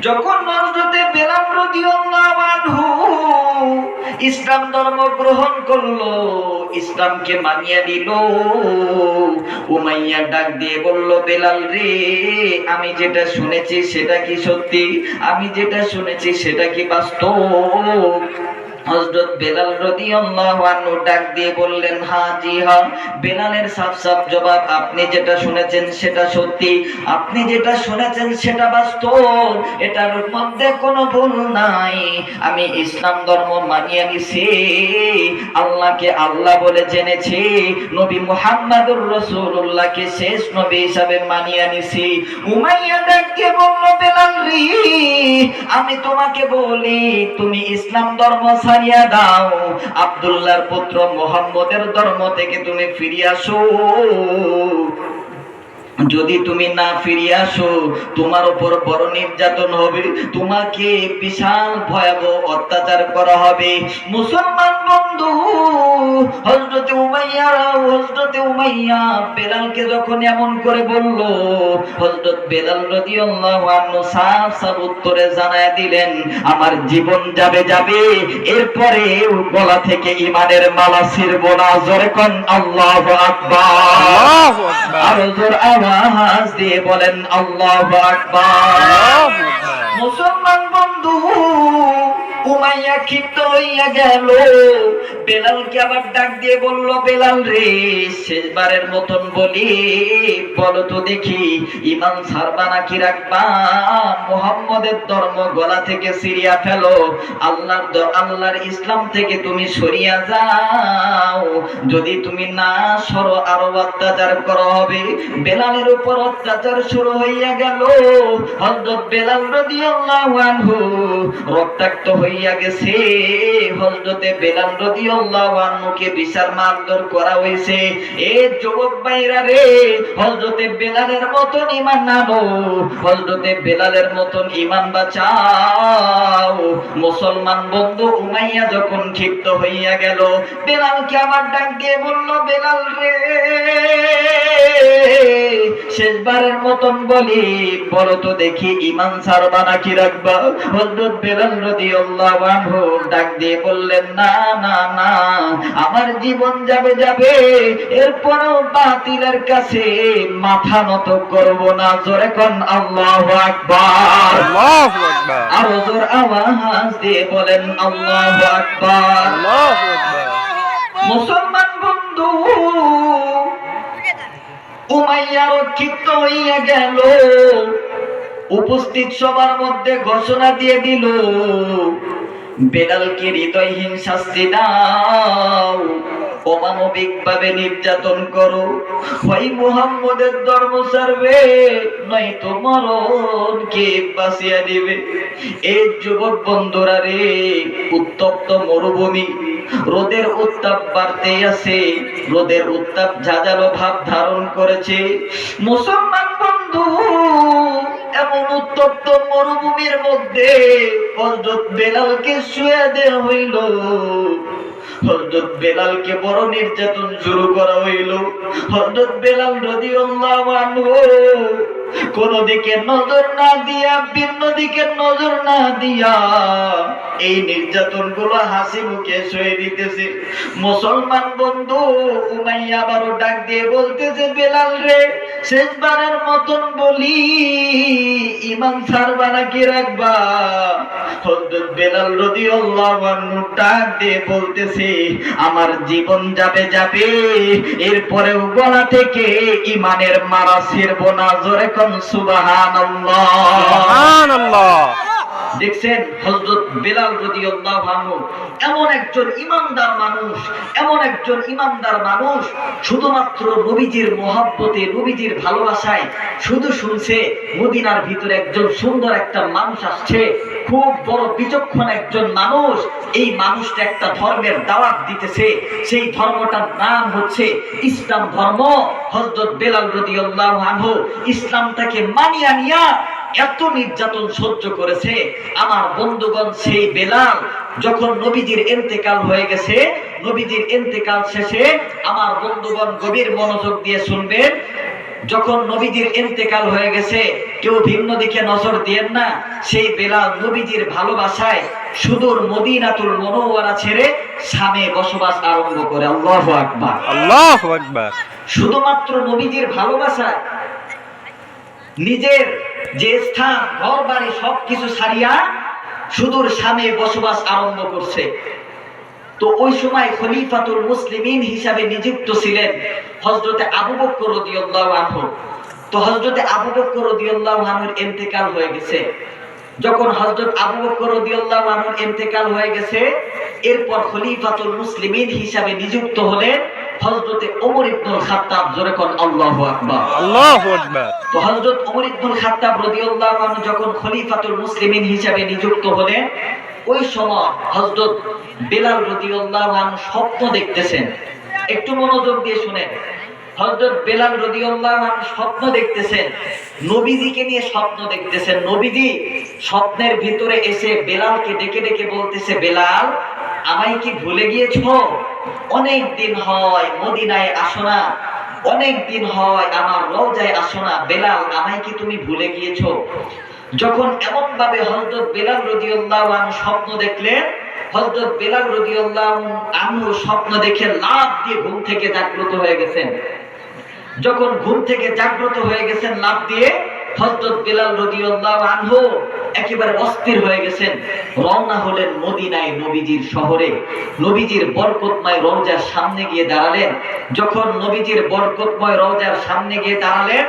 যখন হযরতে বেলাল রাদিয়াল্লাহু আনহু ইসলাম ধর্ম গ্রহণ করলো, ইসলামকে মানিয়ে নিল, উমাইয়া ডাক দিয়ে বলল, বেলাল রে, আমি যেটা শুনেছি সেটা কি সত্যি? আমি যেটা শুনেছি সেটা কি বাস্তব? হযরত বেলাল রাদিয়াল্লাহু আনহু ডাক দিয়ে বললেন, হ্যাঁ জি হ্যাঁ। বেলালের সাফ সাফ জবাব, আপনি যেটা শুনেছেন সেটা সত্যি, আপনি যেটা শুনেছেন সেটা বাস্তব, এটার মধ্যে কোনো ভুল নাই। আমি ইসলাম ধর্ম মানিয়ে নিছি, আল্লাহকে আল্লাহ বলে জেনেছি, নবী মুহাম্মদুর রাসূলুল্লাহকে শেষ নবী হিসাবে মানিয়ে নিছি। উমাইয়া ডাক দিয়ে বলল, বেলাল রে, আমি তোমাকে বলি, তুমি ইসলাম ধর্ম ছাড়িয়া দাও, আব্দুল্লাহর পুত্র মুহাম্মদের ধর্ম থেকে তুমি ফিরে আসো। যদি তুমি না ফিরে আসো, তোমার উপর বড় নির্যাতন হবে, তোমাকে বিশাল ভয়াবহ অত্যাচার করা হবে। মুসলমান বন্ধু, হযরতে উমাইয়া বেলালকে যখন এমন করে বলল, হযরত বেলাল রাদিয়াল্লাহু আনহু সাফ সাফ উত্তরে জানায় দিলেন, আমার জীবন যাবে যাবে, এরপরে গলা থেকে ঈমানের মালা ছিঁড়ব না। জোরে কোন আল্লাহু আকবার। আল্লাহু আকবার। আরো জোর আওয়াজ দিয়ে বলেন আল্লাহু আকবার। মুসলমান বন্ধু, উমাইয়া ক্ষিপ্ত হইয়া গেল, বেলালকে আবার ডাক দিয়ে বলল, বেলাল রে, শেষবারের মতন বলি, বলো তো দেখি, ঈমান ছাড়বা নাকি রাখবা? মুহাম্মদের ধর্ম গলা থেকে ছিঁড়িয়া ফেলো, আল্লাহর ইসলাম থেকে তুমি সরিয়া যাও। যদি তুমি না সরো, আরো অত্যাচার করা হবে। বেলালের উপর অত্যাচার শুরু হইয়া গেল। হযরত বেলাল রাদিয়াল্লাহু আনহু রক্তাক্ত হইয়া গেছে। হযরতে বেলাল রাদিয়াল্লাহু আনহুকে বিচার মারধর করা হইছে। এ যুবক ভাইরা রে, হযরতে বেলালের মতন ঈমান আনো, হযরতে বেলালের মতন ঈমান বাঁচাও। মুসলমান বন্ধু, উমাইয়া যখন ক্ষিপ্ত হইয়া গেল, বেলালকে আবার ডাক দিয়ে বলল, বেলাল রে, শেষবারের মতন বলি, বলো তো দেখি, ঈমান ছাড়বা নাকি রাখবা? হযরত বেলাল রাদিয়াল্লাহু আনহু ডাক দিয়ে বললেন, না না না, আমার জীবন যাবে যাবে, এরপরও বাতিলের কাছে মাথা নত করব না। জোরে কোন আল্লাহু আকবার। আল্লাহু আকবার। আরো জোর আওয়াজ দিয়ে বলেন আল্লাহু আকবার। আল্লাহু আকবার। মুসলমান বন্ধু, উমাইয়া ক্ষিপ্ত হইয়া গেল, উপস্থিত সবার মধ্যে ঘোষণা দিয়ে দিল, বেলালকে হৃদয়হীন শাস্তি দাও, অমানবিক ভাবে নির্যাতন করো, হয় মুহাম্মদের ধর্ম ছাড়বে, নয়তো মরণকে বাঁচিয়ে দিবে। এই যুবক বন্ধুরা রে, উত্তপ্ত মরুভূমি, রোদের উত্তাপ বাড়তে আছে, রোদের উত্তাপ ঝাঁঝালো ভাব ধারণ করেছে। মুসলমান বন্ধু, এমন উত্তপ্ত মরুভূমির মধ্যে হযরত বেলালকে শুয়ে দেওয়া হইল। হযরত বেলালকে বড় নির্যাতন শুরু করা হইল। হযরত বেলাল রাদিয়াল্লাহু আনহু কোন দিকে নজর না দিয়া, ভিন্ন দিকে নজর না দিয়া এই নির্যাতন গুলো হাসি মুখে সয়ে দিতেছে। মুসলমান বন্ধু, উমাইয়া আবারও ডাক দিয়ে বলতেছে, বেলাল রে, শেষবারের মতন বলি, ঈমান ছাড়বা নাকি রাখবা? হযরত বেলাল রাদিয়াল্লাহু আনহু ডাক দিয়ে বলতেছে, আমার জীবন যাবে যাবে, এরপরেও গলা থেকে ঈমানের মারা ছিড়ব না। জোরে কোন সুবহানাল্লাহ। সুবহানাল্লাহ। দেখছেন, হযরত বেলাল রাদিয়াল্লাহু আনহু এমন একজন ইমানদার মানুষ, এমন একজন ইমানদার মানুষ, শুধুমাত্র নবীজির মহব্বতে, নবীজির ভালোবাসায় শুধু শুনছে মদিনার ভিতরে একজন সুন্দর একটা মানুষ আসছে, খুব বড় বিচক্ষণ একজন মানুষ, এই মানুষটা একটা ধর্মের দাওয়াত দিতেছে, সেই ধর্মটার নাম হচ্ছে ইসলাম ধর্ম। হযরত বেলাল রাদিয়াল্লাহু আনহু ইসলামটাকে মানিয়ে নিয়া এত নির্যাতন সহ্য করেছে। আমার বন্ধুগণ, সেই বেলাল যখন নবীজির ইন্তেকাল হয়ে গেছে, নবীজির ইন্তেকাল শেষে আমার বন্ধুগণ গভীর মনোযোগ দিয়ে শুনবেন, যখন নবীজির ইন্তেকাল হয়ে গেছে, কেউ ভিন্ন দিকে নজর দিয়েন না, সেই বেলাল নবীজির ভালোবাসায় সুদূর মদিনাতুল মুনাওয়ারা ছেড়ে শামে বসবাস আরম্ভ করে। আল্লাহু আকবার। আল্লাহু আকবার। শুধুমাত্র নবীজির ভালোবাসায় নিজের যে স্থান, ঘর বাড়ি সবকিছু ছাড়িয়া সুদূর শামে বসবাস আরম্ভ করছে। তো ওই সময় খলিফাতুল মুসলিমিন হিসাবে নিযুক্ত ছিলেন হযরতে আবু বকর রাদিয়াল্লাহু আনহু। তো হযরতে আবু বকর রাদিয়াল্লাহু আনহুর ইন্তেকাল হয়ে গেছে। যখন হযরত আবু বকর রাদিয়াল্লাহু আনহুর ইন্তেকাল হয়ে গেছে, এরপর খলিফাতুল মুসলিমিন হিসাবে নিযুক্ত হলেন হযরতে ওমর ইবনুল খাত্তাব। জোরে কোন আল্লাহু আকবার। আল্লাহু আকবার। তো হযরত ওমর ইবনুল খাত্তাব রাদিয়াল্লাহু আনহু যখন খলিফাতুল মুসলিমিন হিসাবে নিযুক্ত হলেন, ওই সময় হযরত বেলাল রাদিয়াল্লাহু আনহু স্বপ্ন দেখতেছেন। একটু মনোযোগ দিয়ে শুনেন। হযরত বেলাল রাদিয়াল্লাহু আনহু স্বপ্ন দেখতেছেন, নবীজিকে নিয়ে স্বপ্ন দেখতেছেন। নবীজি স্বপ্নের ভিতরে এসে বেলালকে ডেকে ডেকে বলতেছে, বেলাল, আমায় কি ভুলে গিয়েছো? অনেক দিন হয় মদিনায় আসো না, অনেক দিন হয় আমার রওজায় আসো না, বেলাল আমায় কি তুমি ভুলে গিয়েছো? যখন এমন ভাবে হযরত বেলাল রাদিয়াল্লাহু আনহু স্বপ্ন দেখলেন, হযরত বেলাল রাদিয়াল্লাহু আনহু স্বপ্ন দেখে লাফ দিয়ে ঘুম থেকে জাগ্রত হয়ে গেছেন। যখন ঘুম থেকে জাগ্রত হয়ে গেছেন লাফ দিয়ে, হযরত বেলাল রাদিয়াল্লাহু আনহু একেবারে অস্থির হয়ে গেছেন। রওনা হলেন মদিনায়, নবীজির শহরে। নবীজির বরকতময় রওজার সামনে গিয়ে দাঁড়ালেন। যখন নবীজির বরকতময় রওজার সামনে গিয়ে দাঁড়ালেন,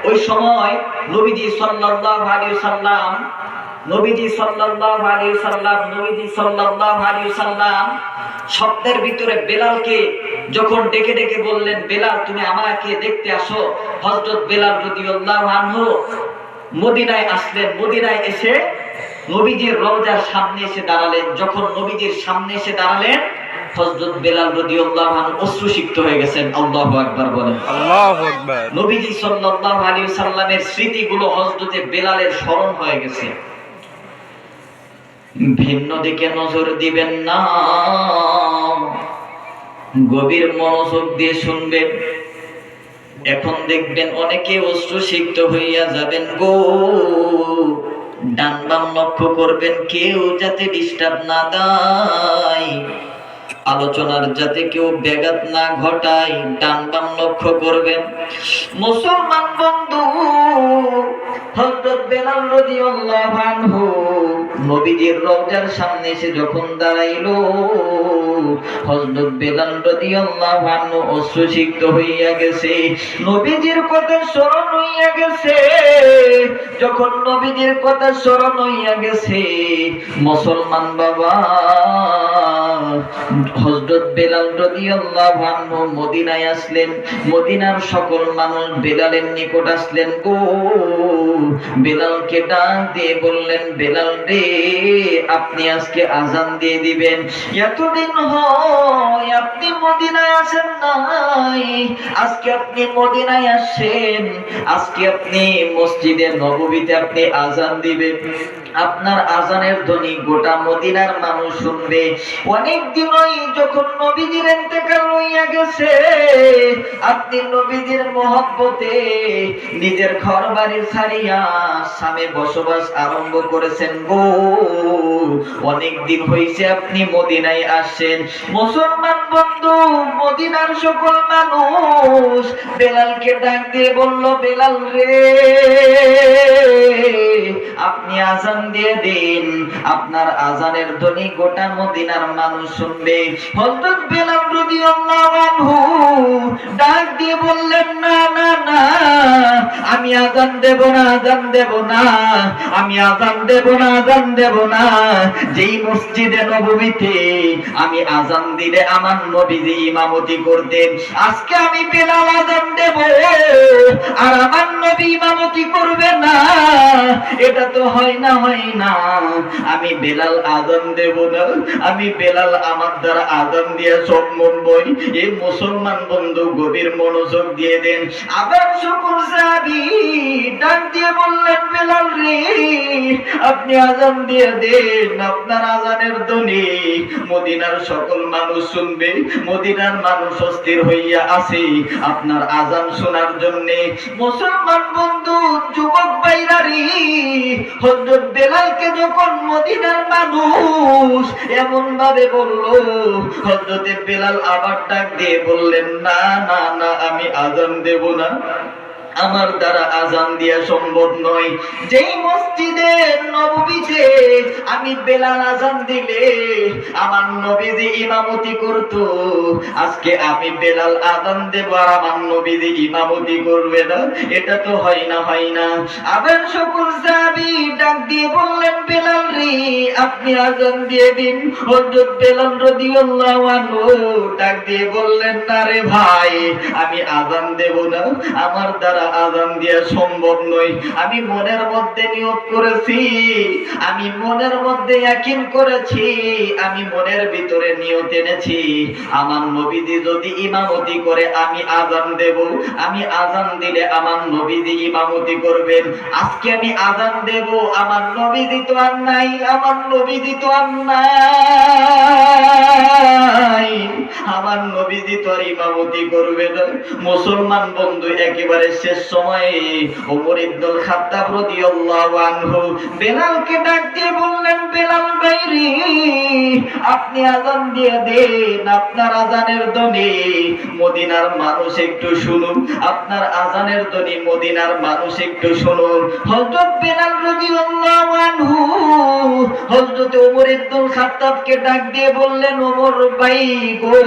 ওই সময় নবীজি সাল্লাল্লাহু আলাইহি সাল্লাম স্বপ্নের ভিতরে বেলালকে যখন ডেকে ডেকে বললেন, বেলাল তুমি আমাকে দেখতে আসো। হযরত বেলাল রাদিয়াল্লাহু আনহু মদিনায় আসলেন। মদিনায় এসে নবীজির রওজার সামনে এসে দাঁড়ালেন। যখন নবীজির সামনে এসে দাঁড়ালেন, হযরত বেলাল রাদিয়াল্লাহু আনহু অশ্রুসিক্ত হয়ে গেছেন। আল্লাহু আকবার বলেন। আল্লাহু আকবার। নবীজি সাল্লাল্লাহু আলাইহি সাল্লামের স্মৃতিগুলো হযরতে বেলালের স্মরণ হয়ে গেছে। ভিন্ন দিকে নজর দিবেন না, গভীর মনোযোগ দিয়ে শুনবেন। এখন দেখবেন অনেকে অশ্রুসিক্ত হইয়া যাবেন গো। ডান বাম লক্ষ্য করবেন, কেউ যাতে ডিস্টার্ব না দেয়, আলোচনার যাতে কেউ ব্যাঘাত না ঘটায়, ডান বাম লক্ষ্য করবেন। মুসলমান বন্ধু, হযরত বেলাল রাদিয়াল্লাহু আনহু নবীজির রওজার সামনে এসে যখন দাঁড়াইলো, হযরত বেলাল রাদিয়াল্লাহু আনহু অশ্রুসিক্ত হইয়া গেছে। নবীজির কথা স্মরণ হইয়া গেছে। যখন নবীজির কথা স্মরণ হইয়া গেছে, মুসলমান বাবা, হযরত বেলাল রাদিয়াল্লাহু আনহু মদিনায় আসলেন। মদিনার সকল মানুষ বেলালের নিকট আসলেন গো। বেলালকে ডাক দিয়ে বললেন, বেলাল রে, আপনি আজকে আজান দিয়ে দিবেন। এতদিন হয় আপনি মদিনায় আসেন নাই, আজকে আপনি মদিনায় আসেন। আজকে আপনি মসজিদে নববীতে আপনি আজান দিবেন। আপনার আজানের ধ্বনি গোটা মদিনার মানুষ শুনবে। অনেক দিনই যখন নবীজির ইন্তেকাল হইয়া গেছে, আপনি নবীজির মহব্বতে নিজের ঘর বাড়ি ছাড়িয়া শামে বসবাস আরম্ভ করেছেন গো। অনেক দিন হইছে আপনি মদিনায় আসেন। মুসলমান বন্ধু, মদিনার সকল মানুষ বেলালকে ডাক দিয়ে বলল, বেলাল রে, আপনি আজান দিয়ে দিন। আপনার আজানের ধ্বনি গোটা মদিনার মানুষ শুনবে। হযরত বেলাল রাদিয়াল্লাহু আনহু ডাক দিয়ে বললেন, না না না, আমি আজান দেব না, আজান দেব না, আমি আজান দেব না, আজান দেব না। যেই মসজিদে নববীতে আমি আজান দিলে আমার নবীজি ইমামতি করতেন, আজকে আমি বেলাল আজান দেব আর আমার নবী ইমামতি করবে না, এটা তো হয় না, হয় না। আমি বেলাল আজান দেব না, আমি বেলাল আমার দ্বারা আজান দিয়ে সব মরবই। এই মুসলমান বন্ধু গভীর মনোযোগ দিয়ে দেন। আবার সকল সাহাবী ডাক দিয়ে বললেন, বেলাল রে, আপনি আজান দিয়ে দেন, আপনার আজানের ধ্বনি মদিনার সকল মানুষ শুনবে। মদিনার মানুষ অস্থির হইয়া আছে আপনার আজান শোনার জন্য। মুসলমান বন্ধু, যুবক ভাইরারি, হযরত বেলালকে যখন মদিনার মানুষ এমন ভাবে বলল, হযরত বেলাল আবার ডাক দিয়ে বললেন, না না না, আমি আজান দেব না, আমার দ্বারা আজান দেয়া সম্ভব নয়। যেই মসজিদে নববীতে আমি বেলাল আজান দিলে আমার নবীজি ইমামতি করত, আজকে আমি বেলাল আজান দেব আর আমার নবীজি ইমামতি করবে না, এটা তো হয় না, হয় না। আবার সকল সাহাবী ডাক দিয়ে বললেন, বেলাল রে, আপনি আজান দিয়ে দিন। হযরত বেলাল রাদিয়াল্লাহু আনহু ডাক দিয়ে বললেন, না রে ভাই, আমি আজান দেব না, আমার দ্বারা আজান দেয়া সম্ভব নয়। আমি মনের মধ্যে নিয়ত করেছি, আমি মনের মধ্যে ইয়াকিন করেছি, আমি মনের ভিতরে নিয়ত এনেছি, আমার নবীজি যদি ইমামতি করে আমি আজান দেব, আমি আজান দিলে আমার নবীজি ইমামতি করবেন। আজকে আমি আজান দেব, আমার নবীজি তো আর নাই, আমার নবীজি তো আর নাই, আমার নবীজি তো আর ইমামতি করবে না। মুসলমান বন্ধু, একেবারে শেষ সময়ে ওমর ইবনুল খাত্তাব রাদিয়াল্লাহু আনহু বেলালকে ডাক দিয়ে বললেন, বেলাল ভাই রে, আপনি আজান দিয়ে দেন, আপনার আজানের ধ্বনি মদিনার মানুষ একটু শুনুন, আপনার আজানের ধ্বনি মদিনার মানুষ একটু শুনুন। হযরত বেলাল রাদিয়াল্লাহু আনহু হযরত ওমর ইবনুল খাত্তাবকে ডাক দিয়ে বললেন, ওমর ভাই গো,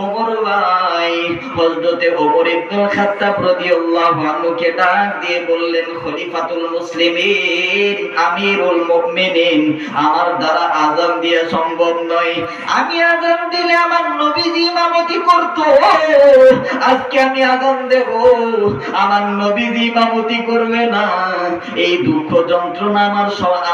ওমর ভাই। হযরত ওমর ইবনুল খাত্তাব রাদিয়াল্লাহু আনহুকে ডাক দিয়ে বললেন, খলিফাতুল মুসলিমিন, আমিরুল মুমিনিন, আমার দ্বারা আজান দেয়া সম্ভব নয়। আমি আজান দিলে আমার নবীজি ইমামতি করত, আজকে আমি আজান দেব, আমার নবীজি ইমামতি করবে না। এই দুঃখ যন্ত্রণা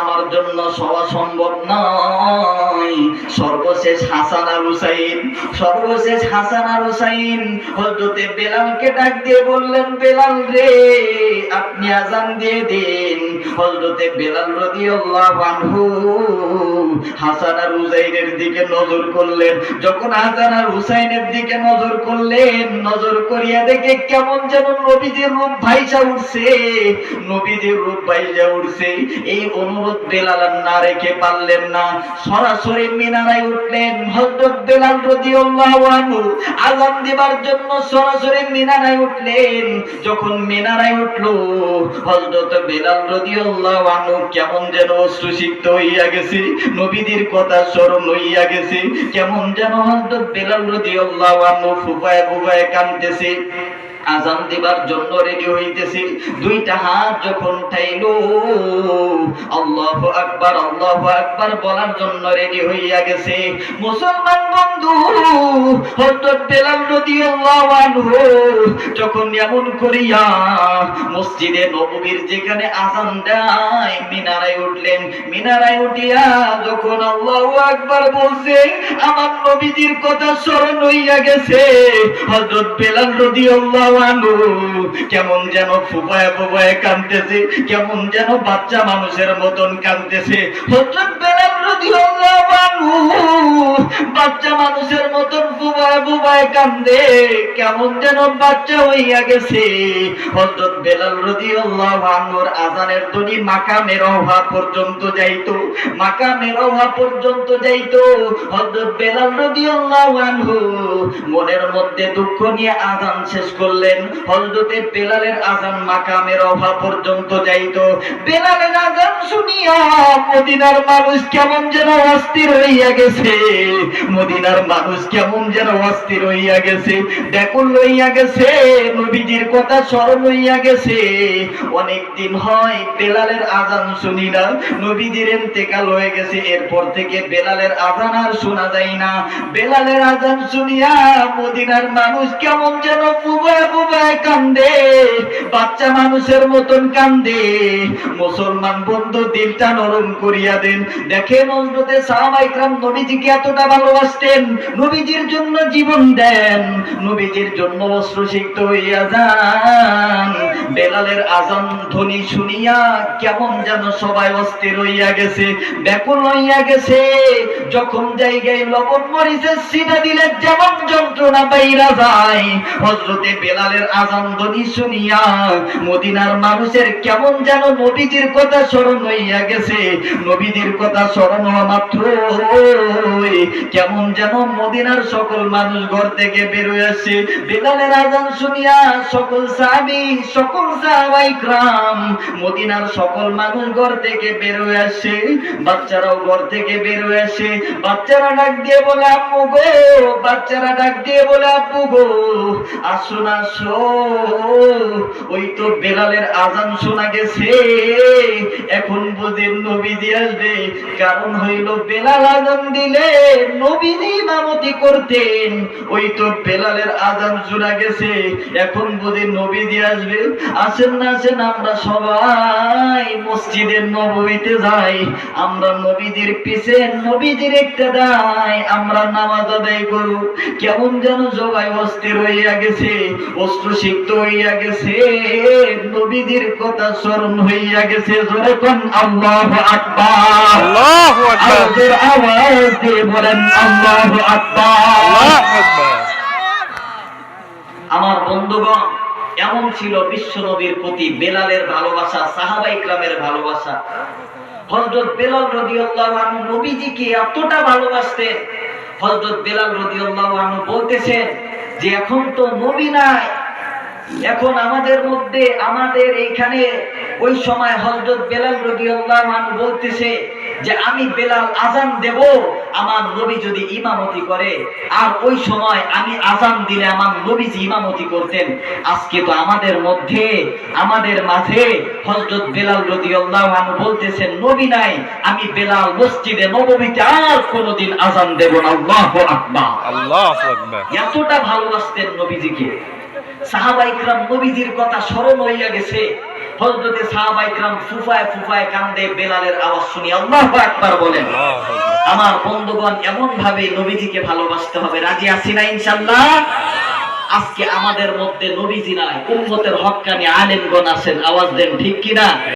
আমার জন্য সওয়া সম্ভব নয়। সর্বশেষ হাসান আর হুসাইন, সর্বশেষ হাসান আর হুসাইন হযরতে বেলালকে ডাক দিয়ে বললেন, বেলাল রে, আপনি আজান দিয়ে দিন। হযরতে বেলাল রাদিয়াল্লাহু আনহু হাসান আর হুসাইনের দিকে নজর করলেন। যখন হাসান আর হুসাইনের দিকে নজর করলেন, নজর করিয়া দেখে কেমন যেন নবীজির রূপ ভাইসা উঠছে, নবীজির রূপ ভাইসা উঠছে। এই অনুরোধ বেলাল না রেখে পারলেন না, সরাসরি মিনারায় উঠলেন। হযরত বেলাল রাদিয়াল্লাহু আনহু আযান দিবার জন্য সরাসরি মিনারায় উঠলেন। যখন মিনারায় উঠলো, হযরত বেলাল রাদিয়াল্লাহু আনহু কেমন যেন অশ্রুসিক্ত হইয়া গেছে, নবীজির কথা স্মরণ হইয়া গেছে, কেমন যেন হযরত বেলাল রাদিয়াল্লাহু আনহু ফুফায় ফুফায় কাঁদতেছে। আজান দিবার জন্য রেডি হইতেছে, দুইটা হাত যখন উঠাইলো, আল্লাহু আকবার, আল্লাহু আকবার বলার জন্য রেডি হইয়া গেছে। মুসলমান বন্ধু, হযরত বেলাল রাদিয়াল্লাহু আনহু যখন এমন করিয়া মসজিদে নববীর যেখানে আজান দেয় মিনারায় উঠলেন। মিনারায় উঠিয়া যখন আল্লাহু আকবার বলছে, আমার নবীজির কথা স্মরণ হইয়া গেছে। হযরত বেলাল রাদিয়াল্লাহু আনহু কেমন যেন ফুপায় ফুপায় কাঁদতেছে, কেমন যেন বাচ্চা মানুষের মতন কাঁদতেছে। হযরত বেলাল রাদিয়াল্লাহু আনহু বাচ্চা মানুষের মতন ফুপায় ফুপায় কাঁদে, কেমন যেন বাচ্চা হইয়া গেছে। হযরত বেলাল রাদিয়াল্লাহু আনহুর আযানের ধ্বনি মাকামে রওহা পর্যন্ত যাইতো, মাকামে রওহা পর্যন্ত যাইতো। হযরত বেলাল রাদিয়াল্লাহু আনহু মনের মধ্যে দুঃখ নিয়ে আযান শেষ করলেন। হযরতে বেলালের আযান মাকামে রওহা পর্যন্ত যাইতো। বেলালের আযান শুনিয়া মদিনার মানুষ কেমন যেন অস্থির হইয়া গেছে, মদিনার মানুষ কেমন যেন অস্থির হইয়া গেছে, ব্যাকুল হইয়া গেছে, নবীজির কথা স্মরণ হইয়া গেছে। অনেক দিন হয় বেলালের আযান শুনি না, নবীজির ইন্তেকাল হয়ে গেছে, এরপর থেকে বেলালের আযান আর শোনা যায় না। বেলালের আযান শুনিয়া মদিনার মানুষ কেমন যেন ফুবায় ফুবায় কান্দে, বাচ্চা মানুষের মতন কান্দে। মুসলমান বন্ধু, দিলটা নরম করিয়া দেন। দেখেন হযরতে সাহাবা ইকরাম নবীজিকে এতটা ভালোবাসতেন, নবীজির জন্য জীবন দেন, নবীজির জন্য অশ্রুসিক্ত হইয়া যান। বেলালের আজান ধ্বনি শুনিয়া কেমন যেন সবাই অস্থির হইয়া গেছে, ব্যাকুল হইয়া গেছে। যখন জায়গায় লবণ মরিচের ছিটা দিলে যেমন যন্ত্রণা বাইরা যায়, হযরতে বেলালের আজান ধ্বনি শুনিয়া মদিনার মানুষের কেমন যেন নবীজির কথা স্মরণ হইয়া গেছে। নবীজির কথা স্মরণ হওয়া মাত্র কেমন যেন মদিনার সকল মানুষ ঘর থেকে বের হয়ে আসে। বেলালের আজান শুনিয়া সকল সাহাবী, সকল সাহাবায়ে کرام, মদিনার সকল মানুষ ঘর থেকে বের হয়ে আসে। বাচ্চারাও ঘর থেকে বের হয়ে আসে। বাচ্চারা ডাক দিয়ে বলে আম্মু গো, বাচ্চারা ডাক দিয়ে বলে আব্বু গো, আসুন আসো, ওই তো বেলালের আজান শোনা গেছে, এখন বুঝেন নবীজি আসবে। কারণ হইল বেলাল আজান দিলে নবীজি ইমামতি করতেন, ওই তো বেলালের আজান শোনা গেছে, এখন বুঝেন নবীজি আসবে। আসেন না আসেন, আমরা সবাই মসজিদের নববীতে যাই, আমরা নবীজির পিছে নবীজির একটা দায় আমরা নামাজ আদায় করব। কেমন যেন সবাই অস্থির হইয়া গেছে, অশ্রুসিক্ত হইয়া গেছে, নবীজির কথা স্মরণ হইয়া গেছে। যখন আল্লাহু আকবার, আল্লাহু আকবার, আওয়াজের আওয়াজ দিয়ে বলেন আল্লাহু আকবার। আল্লাহু আকবার। আমার বন্ধুগণ, এমন ছিল বিশ্ব নবীর প্রতি বেলালের ভালোবাসা, সাহাবায়ে কেরামের ভালোবাসা। হযরত বেলাল রাদিয়াল্লাহু আনহু নবীজিকে এতটা ভালোবাসতেন, হযরত বেলাল রাদিয়াল্লাহু আনহু বলতেছেন যে এখন তো নবী নাই, এখন আমাদের মধ্যে, আমাদের এইখানে, ওই সময় হযরত বেলাল রাদিয়াল্লাহু আনহু বলতেছে যে আমি বেলাল আজান দেব, আমার নবী যদি ইমামতি করে। আর ওই সময় আমি আজান দিলে আমার নবীজি ইমামতি করতেন। আজকে তো আমাদের মধ্যে, আমাদের মাঝে হযরত বেলাল রাদিয়াল্লাহু আনহু বলতেছেন নবী নাই, আমি বেলাল মসজিদে নববীতে আর কোনোদিন আজান দেব না। আল্লাহু আকবার, আল্লাহু আকবার। এতটা ভালোবাসতেন নবীজিকে। সাহাবায়ে কেরাম নবীজির কথা স্মরণ হইয়া গেছে, হযরতে সাহাবায়ে কেরাম ফুফায় ফুফায় কান্দে বেলালের আওয়াজ শুনি। আল্লাহু আকবার বলেন। আমার বন্ধুগণ, এমন ভাবে নবীজিকে ভালোবাসতে হবে। রাজি আছি না ইনশাআল্লাহ? আজকে আমাদের মধ্যে নবীজি নাই, উম্মতের হক্কানি আলেমগণ আছেন, আওয়াজ দেন ঠিক কিনা?